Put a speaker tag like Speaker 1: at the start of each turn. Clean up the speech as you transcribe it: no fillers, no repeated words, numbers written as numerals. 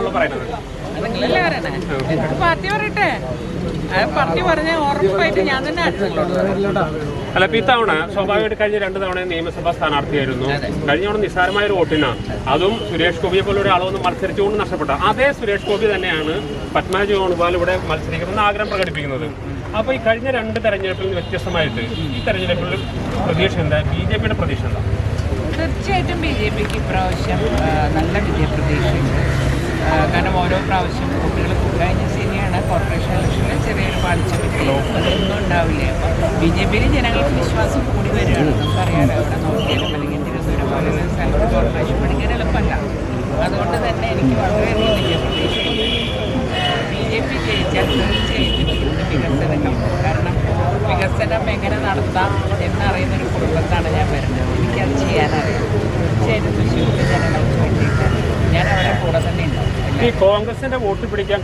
Speaker 1: എന്നാണല്ലോ പറയുന്നത്.
Speaker 2: നിങ്ങളല്ലേ പറയണേ? പാർട്ടി പറയട്ടെ. പാർട്ടി പറഞ്ഞ ഉറപ്പായിട്ട് ഞാൻ തന്നെ
Speaker 1: അല്ല, ഇപ്പൊ ഇത്തവണ സ്വാഭാവികമായിട്ട് കഴിഞ്ഞ 2 തവണ നിയമസഭാ സ്ഥാനാർത്ഥിയായിരുന്നു. കഴിഞ്ഞ തവണ നിസ്സാരമായ ഒരു വോട്ടിനാണ്, അതും സുരേഷ് ഗോപിയെ പോലെ ഒരാളൊന്നും മത്സരിച്ചുകൊണ്ട് നഷ്ടപ്പെട്ട അതേ സുരേഷ് ഗോപി തന്നെയാണ് പത്മനാഭ ജോൺപാൽ ഇവിടെ മത്സരിക്കണമെന്ന് ആഗ്രഹം പ്രകടിപ്പിക്കുന്നത്. അപ്പോൾ ഈ കഴിഞ്ഞ 2 തെരഞ്ഞെടുപ്പിൽ നിന്ന് വ്യത്യസ്തമായിട്ട് ഈ തെരഞ്ഞെടുപ്പിൽ പ്രതീക്ഷ എന്താ? ബി.ജെ.പിയുടെ പ്രതീക്ഷ എന്താ?
Speaker 2: തീർച്ചയായിട്ടും ബി.ജെ.പിക്ക് ഇപ്രാവശ്യം നല്ല വിജയപ്രതീക്ഷയുണ്ട്. കാരണം ഓരോ പ്രാവശ്യം കുട്ടികൾ കഴിഞ്ഞ ശരിയാണ് കോർപ്പറേഷൻ ഇലക്ഷനിൽ ചെറിയൊരു പാളിച്ച പറ്റി, അതൊന്നും ഉണ്ടാവില്ല. ബി.ജെ.പിയിൽ ജനങ്ങൾക്ക് വിശ്വാസം കൂടി വരികയാണ്. നമുക്കറിയാലോ, ഇവിടെ നോക്കിയാലും അല്ലെങ്കിൽ തിരുവനന്തപുരം പോലെയുള്ള സ്ഥലത്ത് കോർപ്പറേഷൻ പഠിക്കാൻ എളുപ്പമല്ല. അതുകൊണ്ട് തന്നെ എനിക്ക് വളരെയധികം വിജയപ്രതീക്ഷയുണ്ട്. ബി.ജെ.പി ജയിച്ചാൽ തീർച്ചയായിട്ടും വികസനം, കാരണം വികസനം എങ്ങനെ നടത്താം എന്നറിയുന്നൊരു കുടുംബത്താണ് ഞാൻ വരുന്നത്. എനിക്കത് ചെയ്യാനറിയാം. തീർച്ചയായിട്ടും തൃശ്ശൂരിലെ ജനങ്ങൾക്ക് വേണ്ടിയിട്ട് ഞാൻ അവരുടെ കൂടെ തന്നെ ഉണ്ടാവും.
Speaker 1: ഈ കോൺഗ്രസിന്റെ വോട്ട് പിടിക്കാൻ